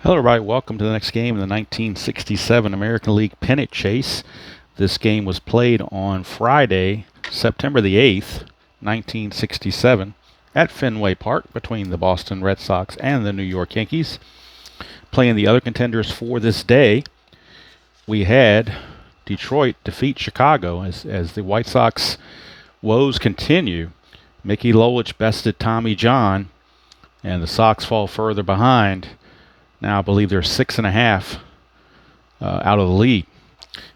Hello, everybody. Welcome to the next game in the 1967 American League Pennant Chase. This game was played on Friday, September the 8th, 1967, at Fenway Park between the Boston Red Sox and the New York Yankees. Playing the other contenders for this day, we had Detroit defeat Chicago as the White Sox woes continue. Mickey Lolich bested Tommy John, and the Sox fall further behind. Now I believe they're 6.5 out of the lead.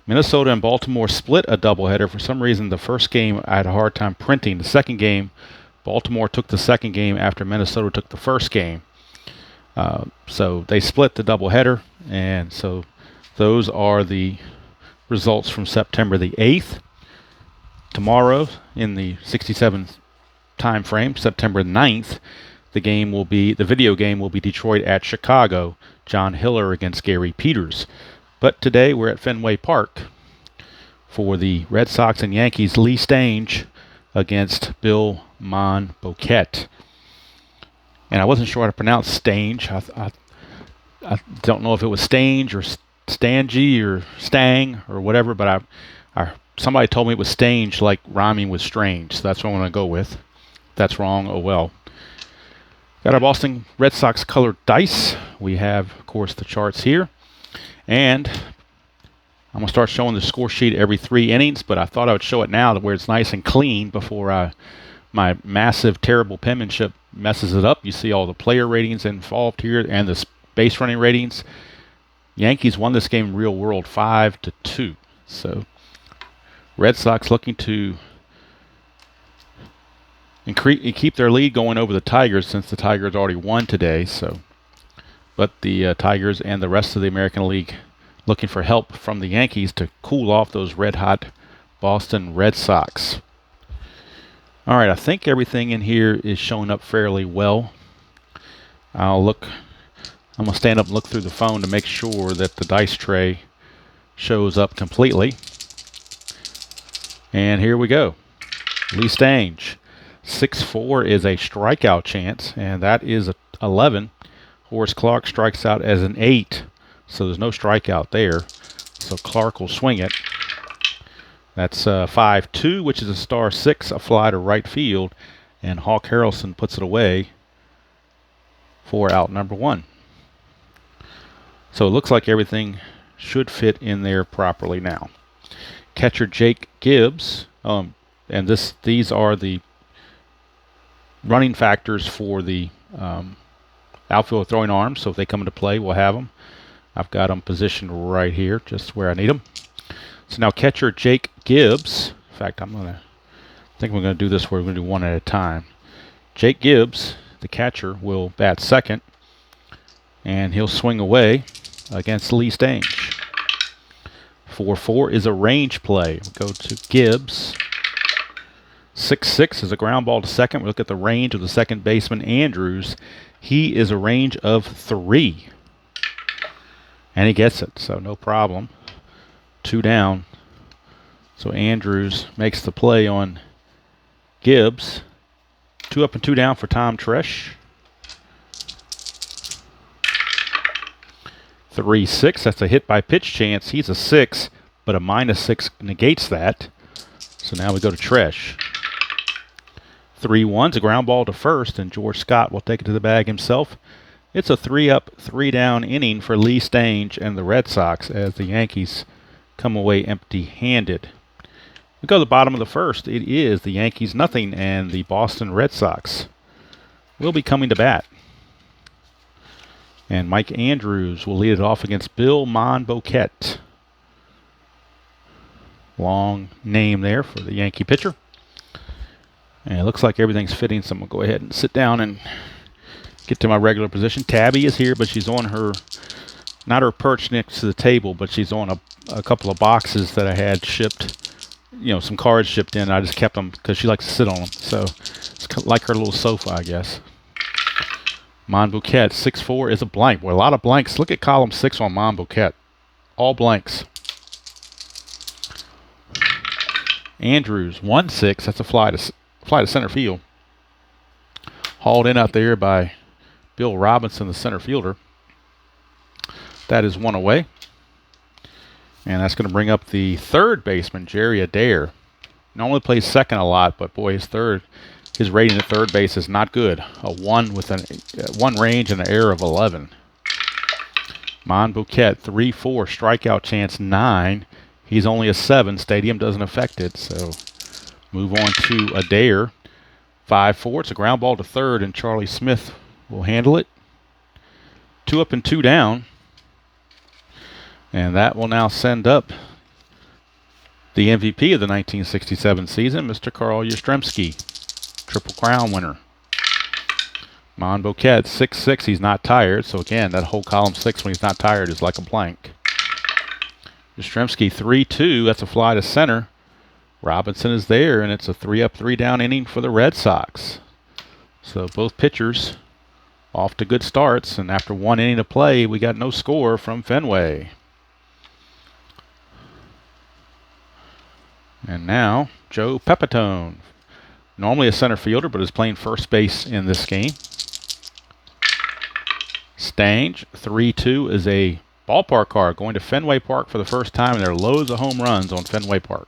Minnesota and Baltimore split a doubleheader. For some reason, the first game I had a hard time printing. The second game, Baltimore took the second game after Minnesota took the first game. So they split the doubleheader, and so those are the results from September the 8th. Tomorrow, in the 67 time frame, September 9th, the video game will be Detroit at Chicago, John Hiller against Gary Peters. But today we're at Fenway Park for the Red Sox and Yankees. Lee Stange against Bill Monboquette. And I wasn't sure how to pronounce Stange. I don't know if it was Stange or Stangy or Stang or whatever, but somebody told me it was Stange, like rhyming with strange. So that's what I'm going to go with. If that's wrong, oh well. Got our Boston Red Sox colored dice. We have, of course, the charts here. And I'm going to start showing the score sheet every 3 innings, but I thought I would show it now where it's nice and clean before my massive, terrible penmanship messes it up. You see all the player ratings involved here and the base running ratings. Yankees won this game in real world 5-2. So Red Sox looking to keep their lead going over the Tigers, since the Tigers already won today. But the Tigers and the rest of the American League looking for help from the Yankees to cool off those red-hot Boston Red Sox. All right, I think everything in here is showing up fairly well. I'm going to stand up and look through the phone to make sure that the dice tray shows up completely. And here we go. Lee Stange. 6-4 is a strikeout chance, and that is 11. Horace Clarke strikes out as an 8, so there's no strikeout there. So Clarke will swing it. That's 5-2, which is a star 6, a fly to right field, and Hawk Harrelson puts it away for out number 1. So it looks like everything should fit in there properly now. Catcher Jake Gibbs, and these are the running factors for the outfield throwing arms, so if they come into play, we'll have them. I've got them positioned right here, just where I need them. So now catcher Jake Gibbs. In fact, I think we're going to do this where we're going to do one at a time. Jake Gibbs, the catcher, will bat second, and he'll swing away against Lee Stange. 4-4 is a range play. We'll go to Gibbs. 6-6 is a ground ball to second. We look at the range of the second baseman, Andrews. He is a range of 3. And he gets it, so no problem. 2 down. So Andrews makes the play on Gibbs. 2 up and 2 down for Tom Tresh. 3-6, that's a hit by pitch chance. He's a 6, but a -6 negates that. So now we go to Tresh. 3-1's a ground ball to first, and George Scott will take it to the bag himself. It's a 3-up, 3-down inning for Lee Stange and the Red Sox as the Yankees come away empty-handed. We go to the bottom of the first. It is the Yankees nothing, and the Boston Red Sox will be coming to bat. And Mike Andrews will lead it off against Bill Monboquette. Long name there for the Yankee pitcher. And it looks like everything's fitting, so I'm going to go ahead and sit down and get to my regular position. Tabby is here, but she's on not her perch next to the table, but she's on a couple of boxes that I had shipped, some cards shipped in. I just kept them because she likes to sit on them. So it's like her little sofa, I guess. Monboquette, 6-4 is a blank. Boy, a lot of blanks. Look at column 6 on Monboquette. All blanks. Andrews, 1-6. That's a fly to center field. Hauled in out there by Bill Robinson, the center fielder. That is one away. And that's going to bring up the third baseman, Jerry Adair. Normally plays second a lot, but boy, his rating at third base is not good. A 1 with one range and an error of 11. Monboquette, 3-4, strikeout chance 9. He's only a 7. Stadium doesn't affect it, so move on to Adair. 5-4. It's a ground ball to third, and Charlie Smith will handle it. 2 up and 2 down. And that will now send up the MVP of the 1967 season, Mr. Carl Yastrzemski, Triple Crown winner. Monboquette, 6-6. He's not tired. So again, that whole column 6 when he's not tired is like a blank. Yastrzemski, 3-2. That's a fly to center. Robinson is there, and it's a 3 up, 3 down inning for the Red Sox. So both pitchers off to good starts, and after 1 inning to play, we got no score from Fenway. And now, Joe Pepitone, normally a center fielder, but is playing first base in this game. Stange, 3-2, is a ballpark card going to Fenway Park for the first time, and there are loads of home runs on Fenway Park.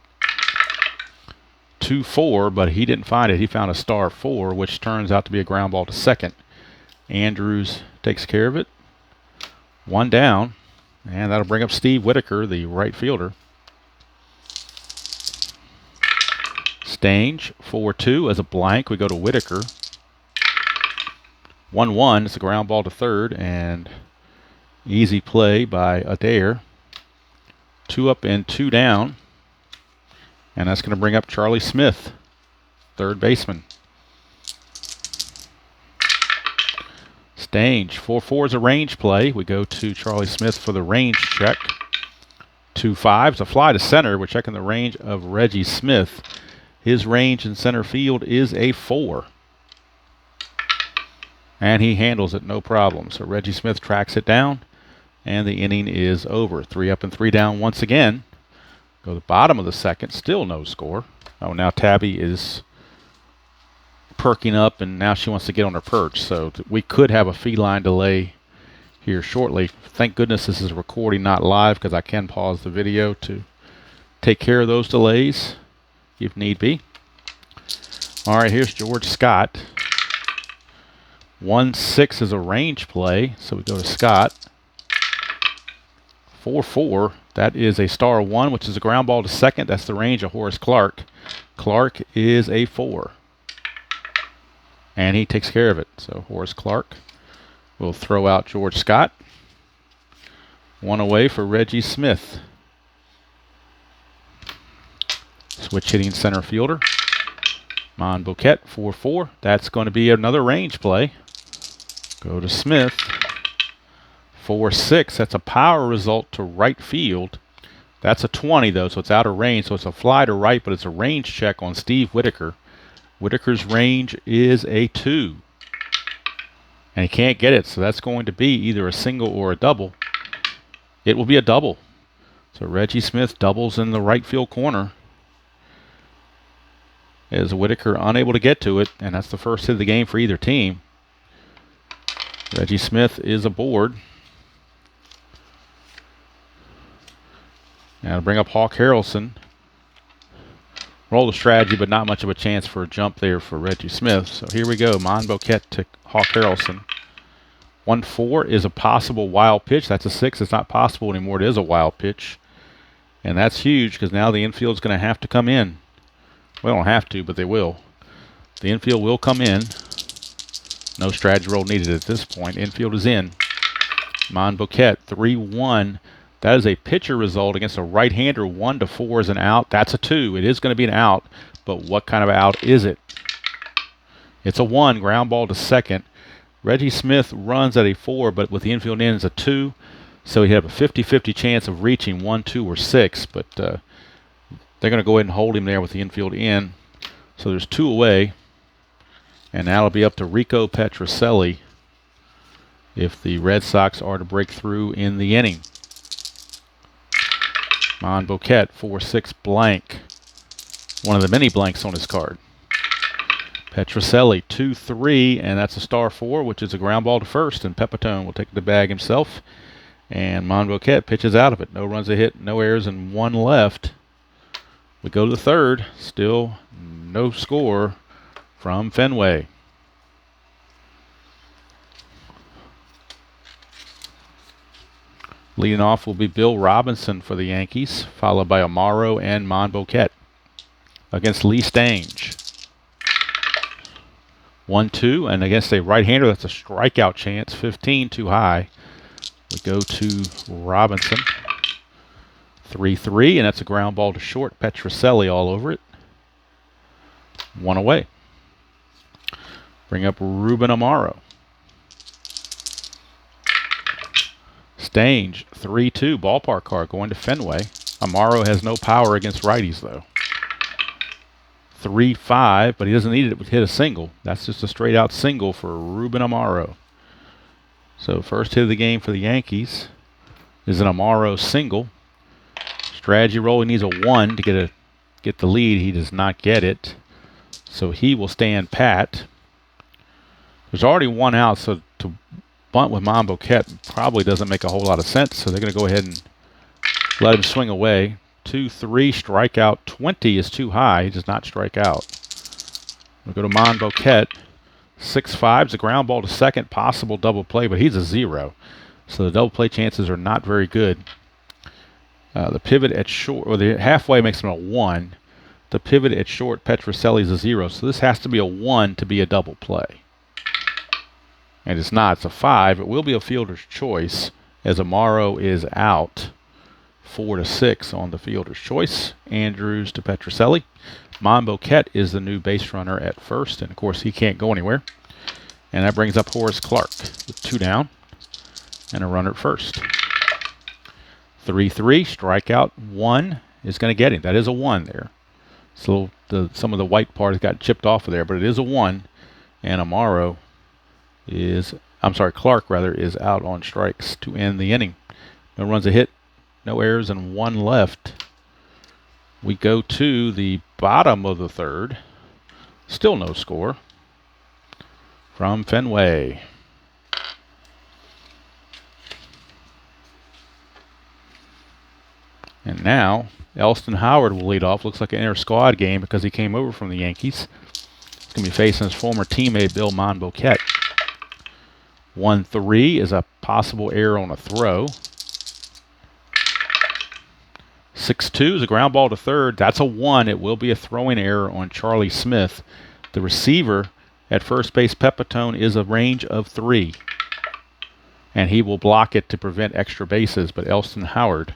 2-4, but he didn't find it. He found a star 4, which turns out to be a ground ball to second. Andrews takes care of it. 1 down, and that'll bring up Steve Whitaker, the right fielder. Stange, 4-2, as a blank. We go to Whitaker. 1-1, it's a ground ball to third, and easy play by Adair. 2 up and 2 down. And that's going to bring up Charlie Smith, third baseman. Stange, 4-4 is a range play. We go to Charlie Smith for the range check. 2-5 is a fly to center. We're checking the range of Reggie Smith. His range in center field is a 4. And he handles it no problem. So Reggie Smith tracks it down, and the inning is over. 3 up and 3 down once again. Go to the bottom of the second, still no score. Oh, now Tabby is perking up, and now she wants to get on her perch. So we could have a feline delay here shortly. Thank goodness this is a recording, not live, because I can pause the video to take care of those delays if need be. All right, here's George Scott. 1-6 is a range play, so we go to Scott. 4-4, that is a star 1, which is a ground ball to second. That's the range of Horace Clark. Clark is a 4. And he takes care of it. So Horace Clark will throw out George Scott. 1 away for Reggie Smith. Switch hitting center fielder. Monboquette, 4-4. That's going to be another range play. Go to Smith. 4-6. That's a power result to right field. That's a 20, though, so it's out of range. So it's a fly to right, but it's a range check on Steve Whitaker. Whitaker's range is a 2. And he can't get it, so that's going to be either a single or a double. It will be a double. So Reggie Smith doubles in the right field corner. As Whitaker unable to get to it, and that's the first hit of the game for either team. Reggie Smith is aboard. Now to bring up Hawk Harrelson. Roll the strategy, but not much of a chance for a jump there for Reggie Smith. So here we go. Monboquette to Hawk Harrelson. 1-4 is a possible wild pitch. That's a 6. It's not possible anymore. It is a wild pitch. And that's huge because now the infield's going to have to come in. Well, they don't have to, but they will. The infield will come in. No strategy roll needed at this point. Infield is in. Monboquette, 3-1. That is a pitcher result against a right-hander. 1-4 is an out. That's a 2. It is going to be an out, but what kind of out is it? It's a 1. Ground ball to second. Reggie Smith runs at a 4, but with the infield in is a 2. So he have a 50-50 chance of reaching 1, 2, or 6, but they're going to go ahead and hold him there with the infield in. So there's 2 away. And now it'll be up to Rico Petrocelli if the Red Sox are to break through in the inning. Monboquette, 4-6 blank. One of the many blanks on his card. Petrocelli, 2-3, and that's a star 4, which is a ground ball to first. And Pepitone will take the bag himself. And Monboquette pitches out of it. No runs a hit, no errors, and 1 left. We go to the third. Still no score from Fenway. Leading off will be Bill Robinson for the Yankees, followed by Amaro and Monboquette against Lee Stange. 1-2, and against a right-hander, that's a strikeout chance. 15 too high. We go to Robinson. 3-3, and that's a ground ball to short. Petrocelli all over it. 1 away. Bring up Ruben Amaro. Stange, 3-2, ballpark car going to Fenway. Amaro has no power against righties, though. 3-5, but he doesn't need it to hit a single. That's just a straight-out single for Ruben Amaro. So first hit of the game for the Yankees is an Amaro single. Strategy roll, he needs a 1 to get the lead. He does not get it. So he will stand pat. There's already 1 out, so to bunt with Monboquette probably doesn't make a whole lot of sense. So they're going to go ahead and let him swing away. 2-3, strikeout 20 is too high. He does not strike out. We'll go to Monboquette. 6-5 is a ground ball to second, possible double play, but he's a 0. So the double play chances are not very good. The pivot at short, or the halfway makes him a 1. The pivot at short, Petrocelli is a 0. So this has to be a 1 to be a double play. And it's not. It's a 5. It will be a fielder's choice as Amaro is out. 4-6 on the fielder's choice. Andrews to Petrocelli. Monboquette is the new base runner at first, and of course he can't go anywhere. And that brings up Horace Clark with 2 down and a runner at first. 3-3, strikeout 1 is going to get him. That is a 1 there. So some of the white part has got chipped off of there, but it is a 1. And Clark is out on strikes to end the inning. No runs a hit, no errors, and 1 left. We go to the bottom of the third. Still no score from Fenway. And now Elston Howard will lead off. Looks like an inter-squad game because he came over from the Yankees. He's going to be facing his former teammate Bill Monboquette. 1-3 is a possible error on a throw. 6-2 is a ground ball to third. That's a 1. It will be a throwing error on Charlie Smith. The receiver at first base, Pepitone, is a range of 3. And he will block it to prevent extra bases. But Elston Howard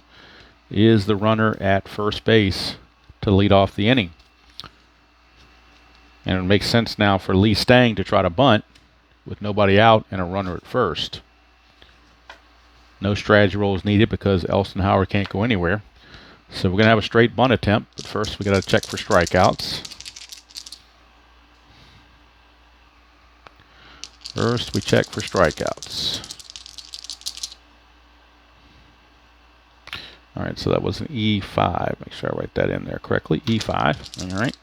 is the runner at first base to lead off the inning. And it makes sense now for Lee Stange to try to bunt with nobody out and a runner at first. No strategy roll is needed because Elston Howard can't go anywhere. So we're going to have a straight bunt attempt, but first we got to check for strikeouts. First we check for strikeouts. All right, so that was an E5. Make sure I write that in there correctly. E5. All right.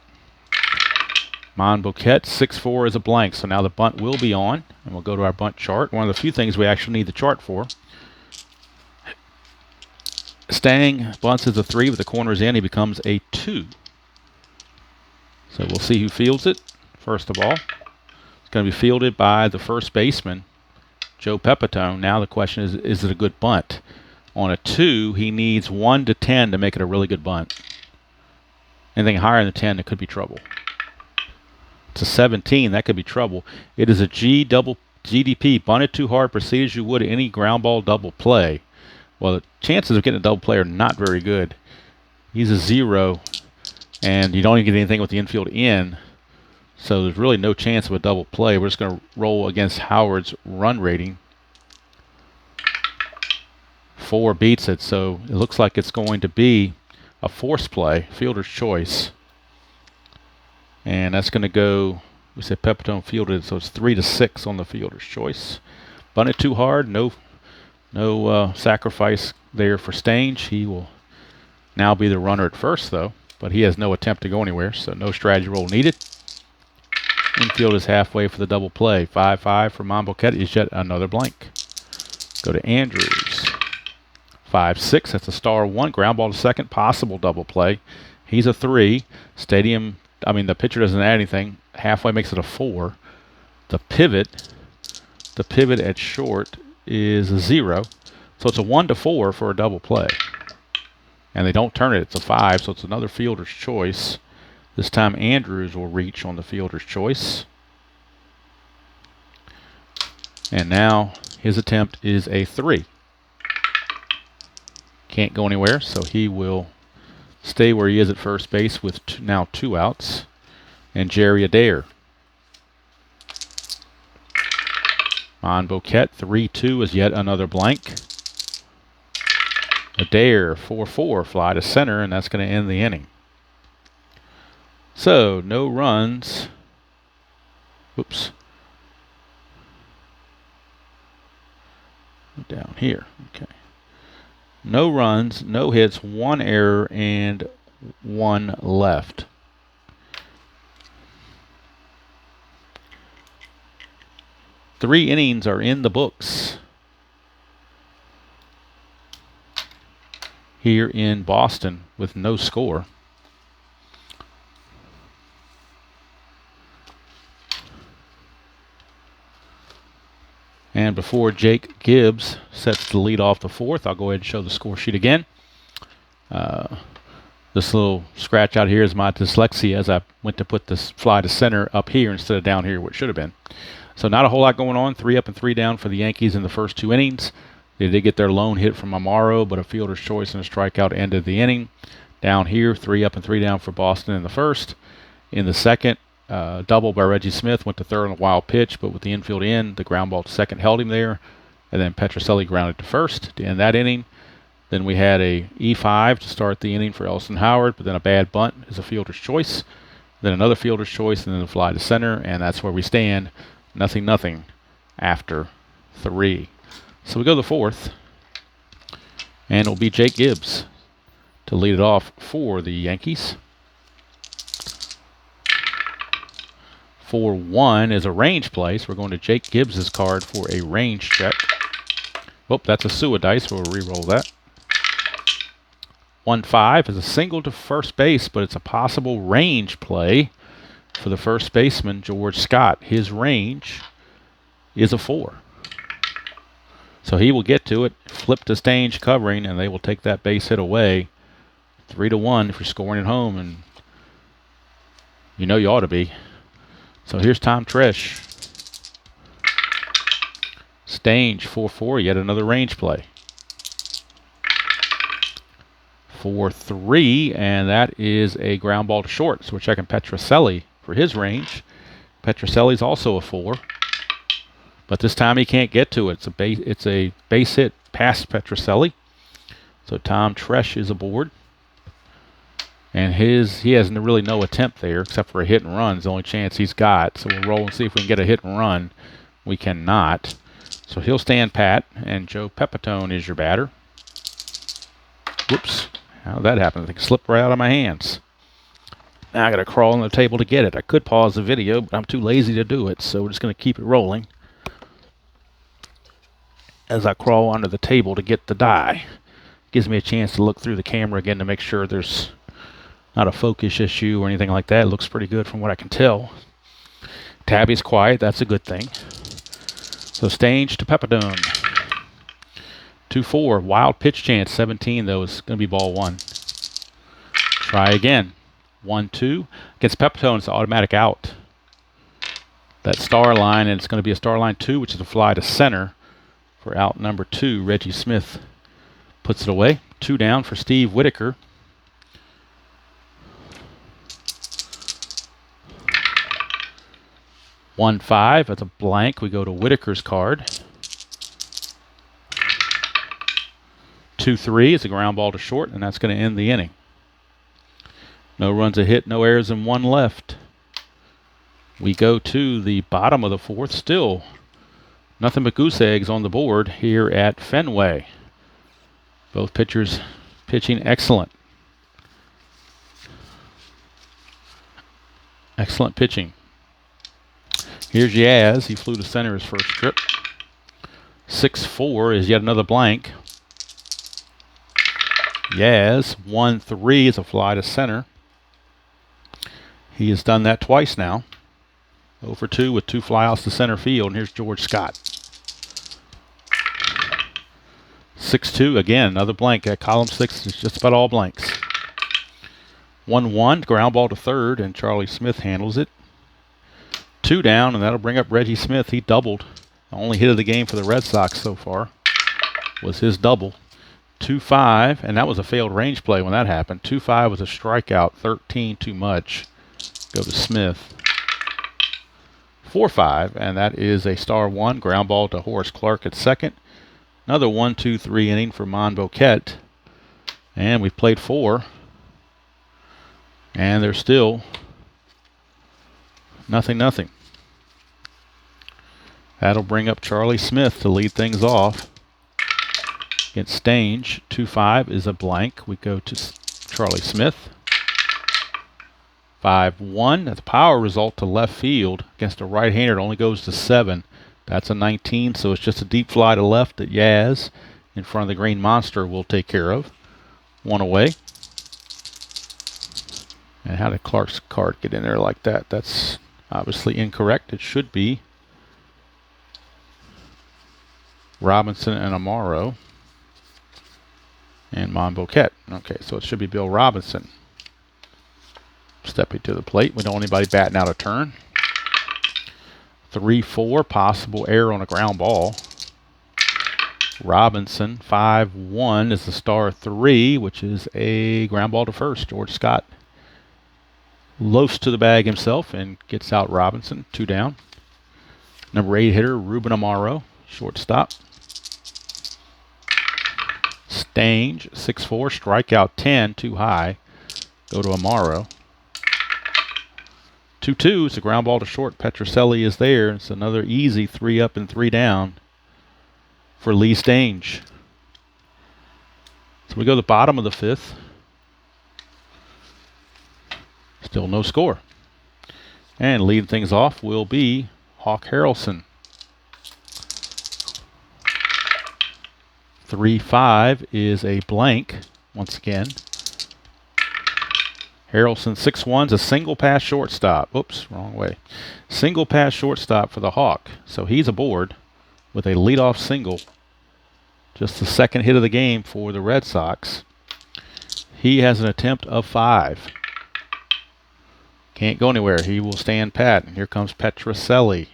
Monboquette, 6-4 is a blank, so now the bunt will be on, and we'll go to our bunt chart. One of the few things we actually need the chart for. Stange bunts as a 3, with the corners in. He becomes a 2. So we'll see who fields it. First of all, it's going to be fielded by the first baseman, Joe Pepitone. Now the question is it a good bunt? On a 2, he needs 1 to 10 to make it a really good bunt. Anything higher than 10, it could be trouble. It's a 17, that could be trouble. It is a GDP, bunted too hard, proceed as you would any ground ball double play. Well, the chances of getting a double play are not very good. He's a 0, and you don't even get anything with the infield in, so there's really no chance of a double play. We're just going to roll against Howard's run rating. 4 beats it, so it looks like it's going to be a force play, fielder's choice. And that's going to go, we said Pepitone fielded, so it's 3-6 on the fielder's choice. Bunted too hard, no sacrifice there for Stange. He will now be the runner at first, though, but he has no attempt to go anywhere, so no strategy roll needed. Infield is halfway for the double play. 5-5 for Monboquette is yet another blank. Go to Andrews. 5-6. That's a star 1. Ground ball to second. Possible double play. He's a 3. The pitcher doesn't add anything. Halfway makes it a 4. The pivot at short is a 0. So it's a 1-4 for a double play. And they don't turn it. It's a 5, so it's another fielder's choice. This time Andrews will reach on the fielder's choice. And now his attempt is a 3. Can't go anywhere, so he will stay where he is at first base with now 2 outs. And Jerry Adair. On Boquette, 3-2 is yet another blank. Adair, 4-4, fly to center, and that's going to end the inning. So, no runs. Oops. Down here. Okay. No runs, no hits, 1 error, and 1 left. Three innings are in the books here in Boston with no score. And before Jake Gibbs sets the lead off the 4th, I'll go ahead and show the score sheet again. This little scratch out here is my dyslexia, as I went to put this fly to center up here instead of down here, what should have been. So not a whole lot going on. 3 up and 3 down for the Yankees in the first 2 innings. They did get their lone hit from Amaro, but a fielder's choice and a strikeout ended the inning. Down here, 3 up and 3 down for Boston in the first. In the second, double by Reggie Smith, went to third on a wild pitch, but with the infield in, the ground ball to second held him there. And then Petrocelli grounded to first to end that inning. Then we had a E5 to start the inning for Elston Howard, but then a bad bunt is a fielder's choice. Then another fielder's choice, and then a fly to center, and that's where we stand. 0-0 after 3. So we go to the 4th, and it'll be Jake Gibbs to lead it off for the Yankees. 4-1 is a range play, so we're going to Jake Gibbs' card for a range check. Oh, that's a Sua dice. We'll re-roll that. 1-5 is a single to first base, but it's a possible range play for the first baseman, George Scott. His range is a 4. So he will get to it, flip to Stange covering, and they will take that base hit away. 3-1 if you're scoring at home, and you know you ought to be. So here's Tom Tresh. Stange, 4-4, yet another range play. 4-3, and that is a ground ball to short. So we're checking Petrocelli for his range. Petrocelli's also a 4, but this time he can't get to it. It's a base hit past Petrocelli. So Tom Tresh is aboard. And he has really no attempt there except for a hit and run. It's the only chance he's got. So we'll roll and see if we can get a hit and run. We cannot. So he'll stand pat, and Joe Pepitone is your batter. Whoops. How did that happen? I think it slipped right out of my hands. Now I got to crawl on the table to get it. I could pause the video, but I'm too lazy to do it, so we're just going to keep it rolling as I crawl under the table to get the die. Gives me a chance to look through the camera again to make sure there's not a focus issue or anything like that. It looks pretty good from what I can tell. Tabby's quiet. That's a good thing. So Stange to Pepitone. 2-4. Wild pitch chance. 17, though, is going to be ball 1. Try again. 1-2. Against Pepitone, it's an automatic out. That star line, and it's going to be a star line 2, which is a fly to center for out number 2. Reggie Smith puts it away. 2 down for Steve Whitaker. (1-5). That's a blank. We go to Whitaker's card. 2-3 is a ground ball to short, and that's going to end the inning. No runs a hit, no errors, and 1 left. We go to the bottom of the 4th. Still nothing but goose eggs on the board here at Fenway. Both pitchers pitching excellent. Excellent pitching. Here's Yaz. He flew to center his first trip. 6-4 is yet another blank. Yaz, 1-3 is a fly to center. He has done that twice now. 0 for 2 with 2 flyouts to center field. And here's George Scott. 6-2, again, another blank. At column 6 is just about all blanks. 1-1, ground ball to third, and Charlie Smith handles it. 2 down, and that'll bring up Reggie Smith. He doubled. The only hit of the game for the Red Sox so far was his double. 2-5, and that was a failed range play when that happened. 2-5 was a strikeout, 13 too much. Go to Smith. 4-5, and that is a star 1. Ground ball to Horace Clark at second. Another 1-2-3 inning for Monboquette. And we've played 4. And there's still nothing. That'll bring up Charlie Smith to lead things off. Against Stange, 2-5 is a blank. We go to Charlie Smith. 5-1. That's a power result to left field. Against a right-hander, it only goes to 7. That's a 19, so it's just a deep fly to left that Yaz in front of the Green Monster will take care of. 1 away. And how did Clark's card get in there like that? That's obviously incorrect. It should be Robinson and Amaro and Monboquette. Okay, so it should be Bill Robinson stepping to the plate. We don't want anybody batting out a turn. 3-4, possible error on a ground ball. Robinson, 5-1 is the star 3, which is a ground ball to first. George Scott loafs to the bag himself and gets out Robinson. 2 down. Number 8 hitter, Ruben Amaro, shortstop. Stange, 6-4, strikeout 10, too high. Go to Amaro. 2-2, it's a ground ball to short. Petrocelli is there. It's another easy 3 up and 3 down for Lee Stange. So we go to the bottom of the 5th. Still no score. And leading things off will be Hawk Harrelson. 3-5 is a blank once again. Harrelson, 6-1's a single pass shortstop. Oops, wrong way. Single pass shortstop for the Hawk. So he's aboard with a leadoff single. Just the second hit of the game for the Red Sox. He has an attempt of 5. Can't go anywhere. He will stand pat. And here comes Petrocelli.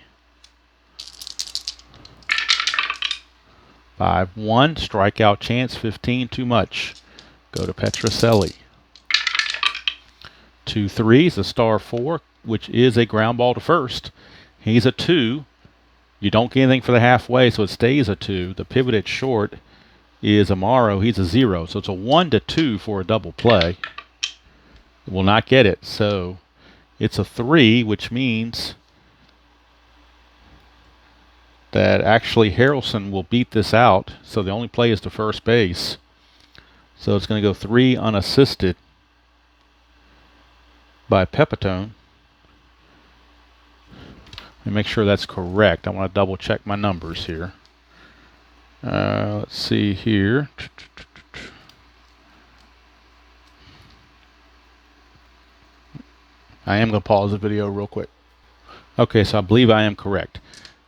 5-1, strikeout chance, 15 too much. Go to Petrocelli. 2-3 is a star 4, which is a ground ball to first. He's a 2. You don't get anything for the halfway, so it stays a 2. The pivot at short is Amaro. He's a 0. So it's a 1-2 for a double play. Will not get it. So it's a 3, which means that actually Harrelson will beat this out. So the only play is to first base. So it's going to go 3 unassisted by Pepitone. Let me make sure that's correct. I want to double check my numbers here. Let's see here. I am going to pause the video real quick. Okay, so I believe I am correct.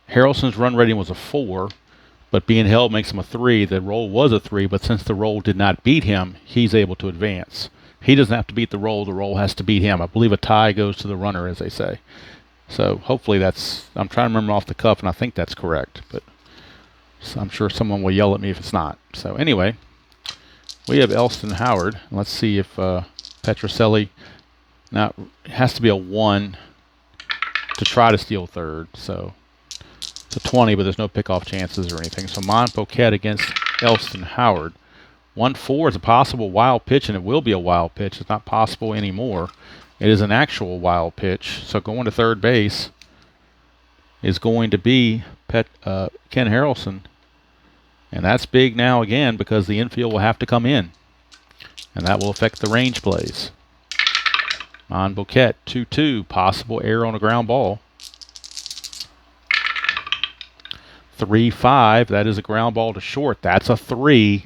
Harrelson's run rating was a 4, but being held makes him a 3. The roll was a 3, but since the roll did not beat him, he's able to advance. He doesn't have to beat the roll has to beat him. I believe a tie goes to the runner, as they say. So hopefully that's, I'm trying to remember off the cuff, and I think that's correct, but I'm sure someone will yell at me if it's not. So anyway, we have Elston Howard. Let's see if Petrocelli, now it has to be a 1 to try to steal third. So it's a 20, but there's no pickoff chances or anything. So Monboquette against Elston Howard. 1-4 is a possible wild pitch, and it will be a wild pitch. It's not possible anymore. It is an actual wild pitch. So going to third base is going to be Ken Harrelson. And that's big now again because the infield will have to come in. And that will affect the range plays. Monboquette, 2-2. Possible error on a ground ball. 3-5. That is a ground ball to short. That's a 3.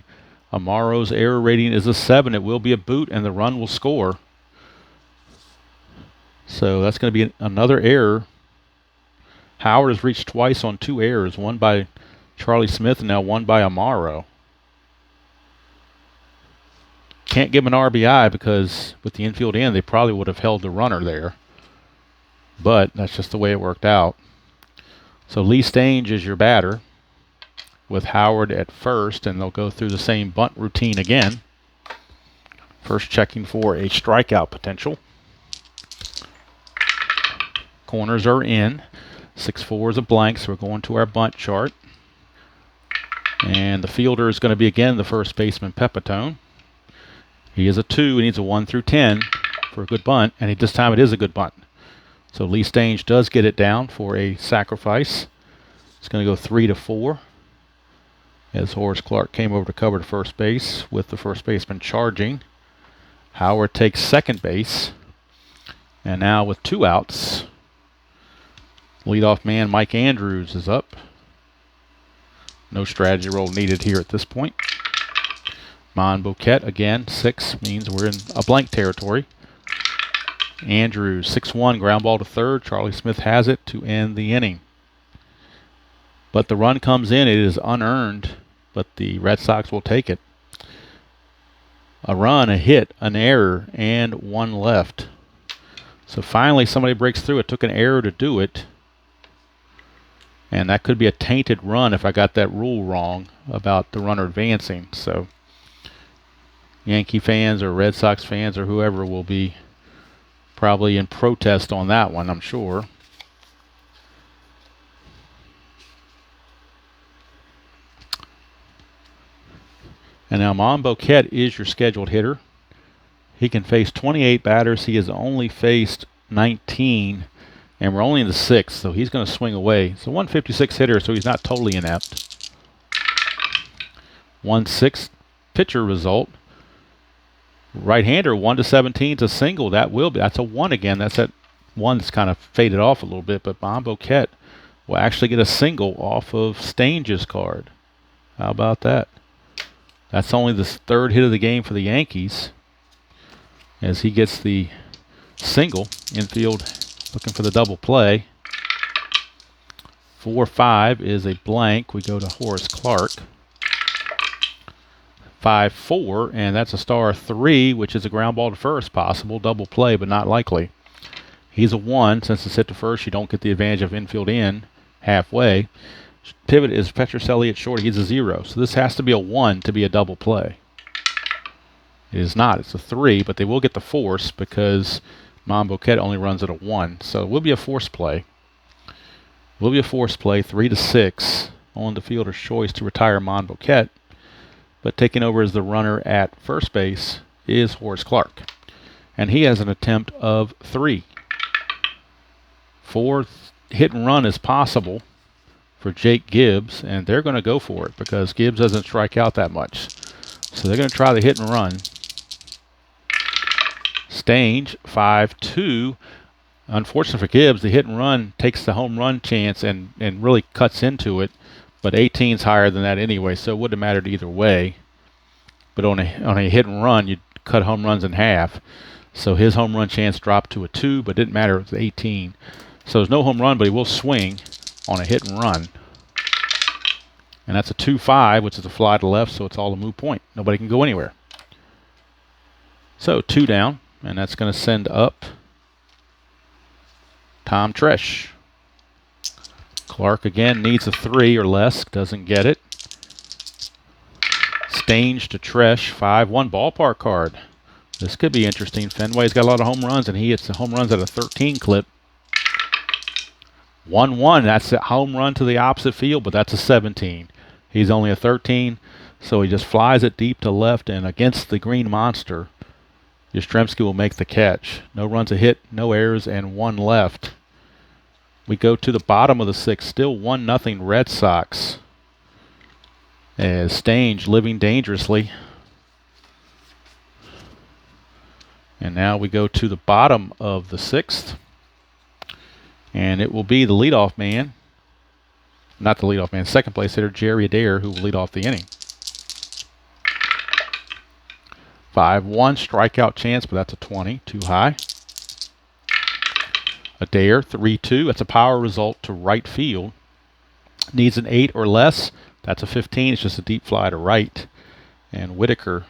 Amaro's error rating is a 7. It will be a boot, and the run will score. So that's going to be another error. Howard has reached twice on 2 errors, one by Charlie Smith and now one by Amaro. Can't give him an RBI because with the infield in, they probably would have held the runner there. But that's just the way it worked out. So Lee Stange is your batter with Howard at first, and they'll go through the same bunt routine again. First checking for a strikeout potential. Corners are in. 6-4 is a blank, so we're going to our bunt chart. And the fielder is going to be again the first baseman, Pepitone. He is a 2. He needs a 1 through 10 for a good bunt, and this time it is a good bunt. So Lee Stange does get it down for a sacrifice. It's going to go 3-4 as Horace Clark came over to cover to first base with the first baseman charging. Howard takes second base, and now with 2 outs, leadoff man Mike Andrews is up. No strategy role needed here at this point. Monboquette again, 6 means we're in a blank territory. Andrews, 6-1, ground ball to third. Charlie Smith has it to end the inning. But the run comes in. It is unearned, but the Red Sox will take it. A run, a hit, an error, and 1 left. So finally somebody breaks through. It took an error to do it. And that could be a tainted run if I got that rule wrong about the runner advancing. So Yankee fans or Red Sox fans or whoever will be probably in protest on that one, I'm sure. And now Monboquette is your scheduled hitter. He can face 28 batters. He has only faced 19, and we're only in the 6th, so he's going to swing away. It's a 156 hitter, so he's not totally inept. 1/6 pitcher result. Right-hander, 1-17 is a single. That's a 1 again. That's that 1 that's kind of faded off a little bit, but Monboquette will actually get a single off of Stange's card. How about that? That's only the 3rd hit of the game for the Yankees as he gets the single. Infield looking for the double play. 4-5 is a blank. We go to Horace Clark. 5-4, and that's a star 3, which is a ground ball to first. Possible double play, but not likely. He's a 1. Since it's hit to first, you don't get the advantage of infield in halfway. Pivot is Petrocelli at short. He's a 0. So this has to be a 1 to be a double play. It is not. It's a 3, but they will get the force because Monboquette only runs at a 1. So it will be a force play. 3-6 on the fielder's choice to retire Monboquette. But taking over as the runner at first base is Horace Clark. And he has an attempt of 3. 4th hit and run is possible for Jake Gibbs, and they're going to go for it because Gibbs doesn't strike out that much. So they're going to try the hit and run. Stange, 5-2. Unfortunately for Gibbs, the hit and run takes the home run chance and really cuts into it. But 18's higher than that anyway, so it wouldn't have mattered either way. But on a hit and run, you'd cut home runs in half. So his home run chance dropped to a 2, but it didn't matter. It was 18. So there's no home run, but he will swing on a hit and run. And that's a 2-5, which is a fly to left, so it's all a moot point. Nobody can go anywhere. So 2 down, and that's going to send up Tom Tresh. Clark again needs a 3 or less, doesn't get it. Stange to Tresh, 5-1 ballpark card. This could be interesting. Fenway's got a lot of home runs, and he hits the home runs at a 13 clip. 1-1, that's a home run to the opposite field, but that's a 17. He's only a 13, so he just flies it deep to left, and against the Green Monster, Yastrzemski will make the catch. No runs a hit, no errors, and 1 left. We go to the bottom of the 6th, still 1-0 Red Sox. As Stange living dangerously. And now we go to the bottom of the 6th. And it will be the leadoff man. Not the leadoff man, second place hitter, Jerry Adair, who will lead off the inning. 5-1 strikeout chance, but that's a 20, too high. Adair, 3-2. That's a power result to right field. Needs an 8 or less. That's a 15. It's just a deep fly to right. And Whitaker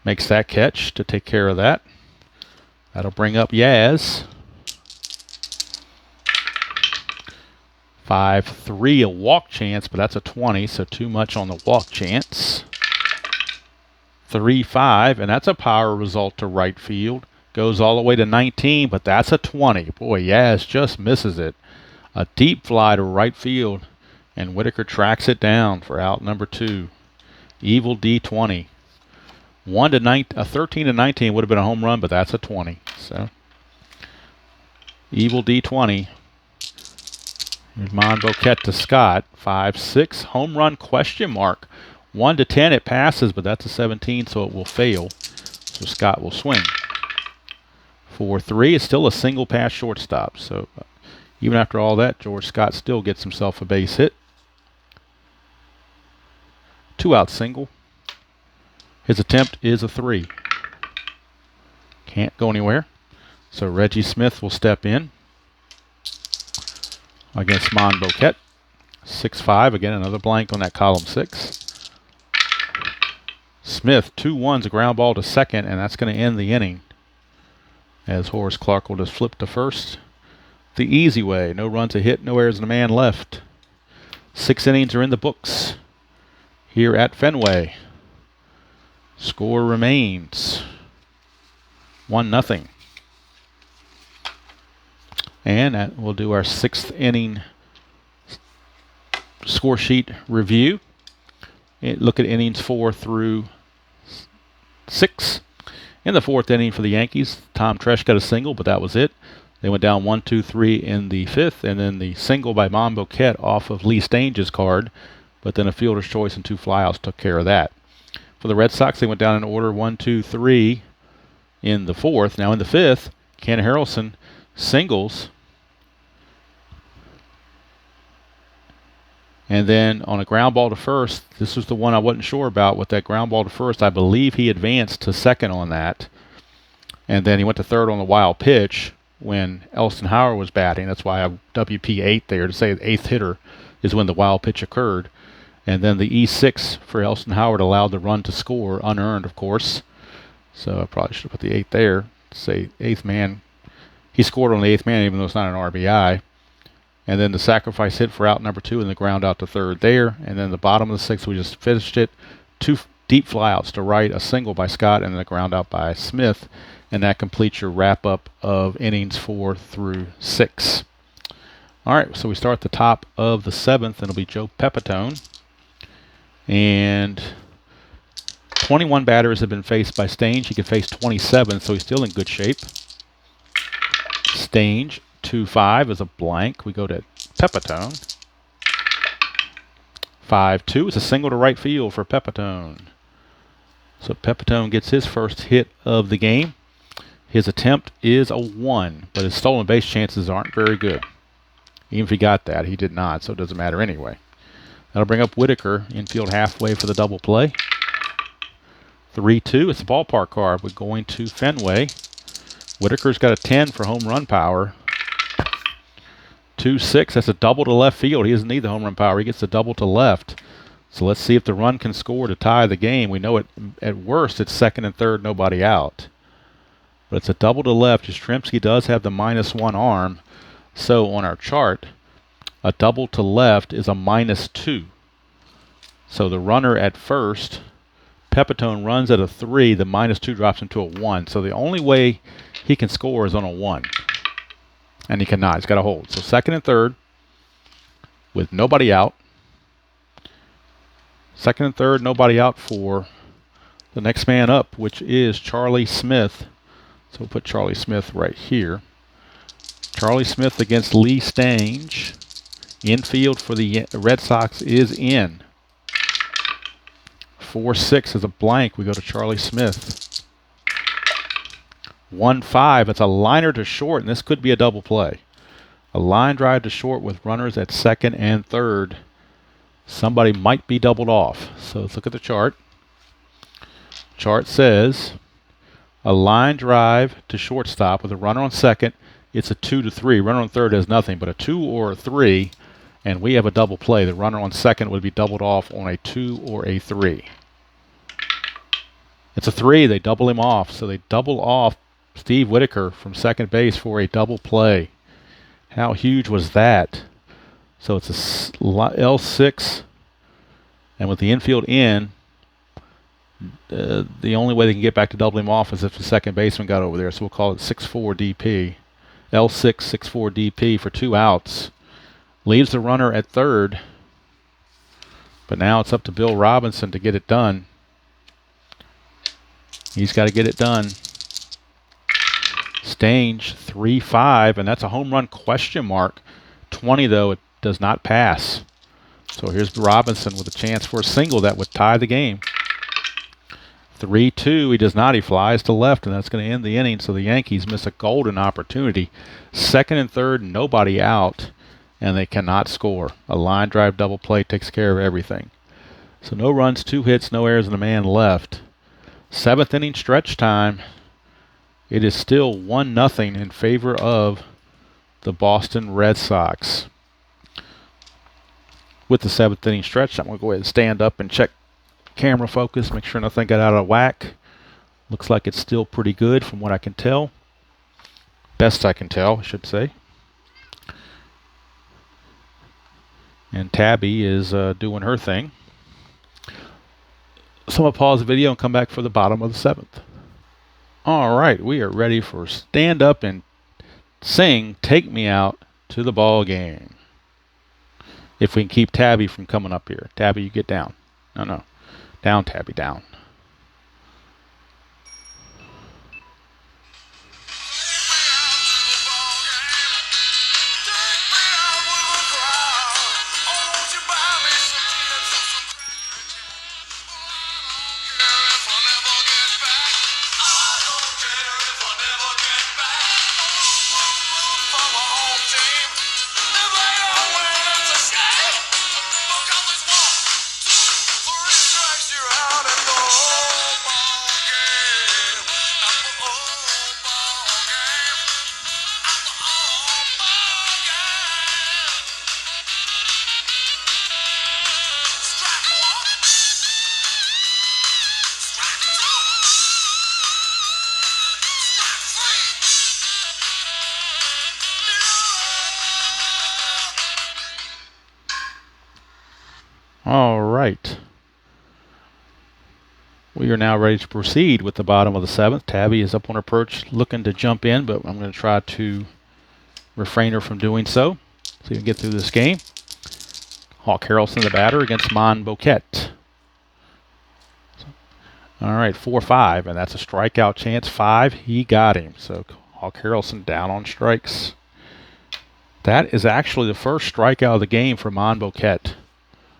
makes that catch to take care of that. That'll bring up Yaz. 5-3, a walk chance, but that's a 20, so too much on the walk chance. 3-5, and that's a power result to right field. Goes all the way to 19, but that's a 20. Boy, Yaz just misses it. A deep fly to right field, and Whitaker tracks it down for out number 2. Evil D20. 13 to 19 would have been a home run, but that's a 20. So, Evil D20. Here's Monboquette to Scott. 5-6. Home run question mark. 1 to 10 it passes, but that's a 17, so it will fail. So Scott will swing. 4-3 is still a single pass shortstop. So even after all that, George Scott still gets himself a base hit. 2-out single. His attempt is a 3. Can't go anywhere. So Reggie Smith will step in against Monboquette. 6-5. Again, another blank on that column 6. Smith, 2-1's a ground ball to second, and that's going to end the inning. As Horace Clark will just flip to first. The easy way. No runs, a hit, no errors, and a man left. 6 innings are in the books here at Fenway. Score remains 1-0. And we'll do our 6th inning score sheet review. Look at innings 4 through 6. In the 4th inning for the Yankees, Tom Tresh got a single, but that was it. They went down 1-2-3 in the 5th, and then the single by Monboquette off of Lee Stange's card, but then a fielder's choice and 2 flyouts took care of that. For the Red Sox, they went down in order 1-2-3 in the 4th. Now in the 5th, Ken Harrelson singles. And then on a ground ball to first, this was the one I wasn't sure about. With that ground ball to first, I believe he advanced to second on that. And then he went to third on the wild pitch when Elston Howard was batting. That's why I have WP8 there to say the 8th hitter is when the wild pitch occurred. And then the E6 for Elston Howard allowed the run to score, unearned, of course. So I probably should have put the 8th there to say 8th man. He scored on the 8th man, even though it's not an RBI. And then the sacrifice hit for out number 2 and the ground out to third there. And then the bottom of the 6th, we just finished it. 2 deep flyouts to right, a single by Scott, and then a ground out by Smith. And that completes your wrap-up of innings 4 through 6. All right, so we start at the top of the 7th, and it'll be Joe Pepitone. And 21 batters have been faced by Stange. He could face 27, so he's still in good shape. Stange, 2-5 is a blank. We go to Pepitone. 5-2 is a single to right field for Pepitone. So Pepitone gets his first hit of the game. His attempt is a 1, but his stolen base chances aren't very good. Even if he got that, he did not, so it doesn't matter anyway. That'll bring up Whitaker, infield halfway for the double play. 3-2, it's a ballpark card. We're going to Fenway. Whitaker's got a 10 for home run power. 2-6, that's a double to left field. He doesn't need the home run power. He gets the double to left. So let's see if the run can score to tie the game. We know it at worst it's second and third, nobody out. But it's a double to left. Yastrzemski does have the -1 arm. So on our chart, a double to left is a -2. So the runner at first, Pepitone runs at a 3. The -2 drops into a 1. So the only way he can score is on a 1. And he cannot. He's got to hold. So second and third with nobody out. Second and third, nobody out for the next man up, which is Charlie Smith. So we'll put Charlie Smith right here. Charlie Smith against Lee Stange. Infield for the Red Sox is in. 4-6 is a blank. We go to Charlie Smith. 1-5. It's a liner to short, and this could be a double play. A line drive to short with runners at second and third. Somebody might be doubled off. So let's look at the chart. Chart says a line drive to shortstop with a runner on second. It's a 2-3. Runner on third has nothing but a 2 or a 3, and we have a double play. The runner on second would be doubled off on a 2 or a 3. It's a 3. They double him off, so they double off Steve Whitaker from second base for a double play. How huge was that? So it's a L6, and with the infield in, the only way they can get back to double him off is if the second baseman got over there. So we'll call it 6-4 DP. L6, 6-4 DP for 2 outs. Leaves the runner at third. But now it's up to Bill Robinson to get it done. He's got to get it done. Stange, 3-5, and that's a home run question mark. 20, though, it does not pass. So here's Robinson with a chance for a single that would tie the game. 3-2, he does not. He flies to left, and that's going to end the inning. So the Yankees miss a golden opportunity. Second and third, nobody out, and they cannot score. A line drive double play takes care of everything. So no runs, 2 hits, no errors, and a man left. 7th inning stretch time. It is still 1-0 in favor of the Boston Red Sox. With the 7th inning stretch, I'm going to go ahead and stand up and check camera focus, make sure nothing got out of whack. Looks like it's still pretty good from what I can tell. Best I can tell, I should say. And Tabby is doing her thing. So I'm going to pause the video and come back for the bottom of the 7th. All right, we are ready for stand up and sing Take Me Out to the Ball Game. If we can keep Tabby from coming up here. Tabby, you get down. No. Down, Tabby, down. All right. We are now ready to proceed with the bottom of the 7th. Tabby is up on her perch looking to jump in, but I'm going to try to refrain her from doing so we can get through this game. Hawk Harrelson, the batter, against Mon Boquette. All right, 4-5, and that's a strikeout chance. 5, he got him. So Hawk Harrelson down on strikes. That is actually the first strikeout of the game for Mon Boquette.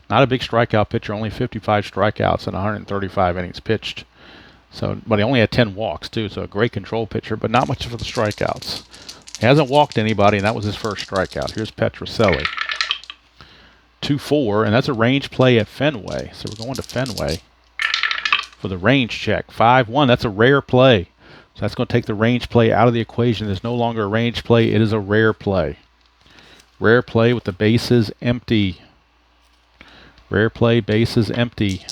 Not a big strikeout pitcher, only 55 strikeouts and 135 innings pitched. So, but he only had 10 walks, too, so a great control pitcher, but not much for the strikeouts. He hasn't walked anybody, and that was his first strikeout. Here's Petrocelli. 2-4, and that's a range play at Fenway. So we're going to Fenway for the range check. 5-1, that's a rare play. So that's going to take the range play out of the equation. There's no longer a range play. It is a rare play. Rare play with the bases empty. Rare play, bases empty.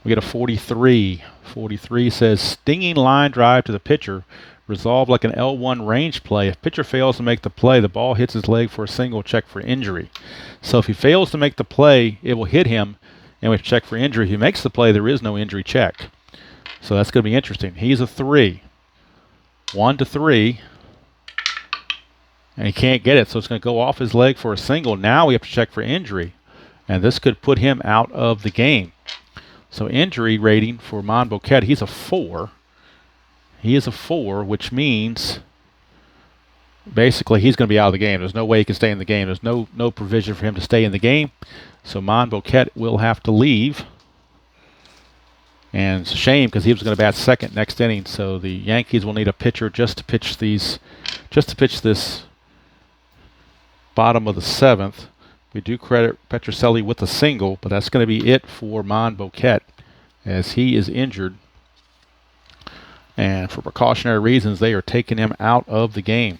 We get a 43. 43 says, stinging line drive to the pitcher, resolved like an L1 range play. If pitcher fails to make the play, the ball hits his leg for a single, check for injury. So if he fails to make the play, it will hit him, and we have to check for injury. If he makes the play, there is no injury check. So that's going to be interesting. He's a 3. 1-3. And he can't get it, so it's going to go off his leg for a single. Now we have to check for injury, and this could put him out of the game. So injury rating for Mon Boquette, he's a 4. He is a 4, which means basically he's going to be out of the game. There's no way he can stay in the game. There's no provision for him to stay in the game. So Mon Boquette will have to leave. And it's a shame because he was going to bat second next inning. So the Yankees will need a pitcher just to pitch this bottom of the 7th. We do credit Petrocelli with a single, but that's going to be it for Mon Boquette as he is injured. And for precautionary reasons, they are taking him out of the game.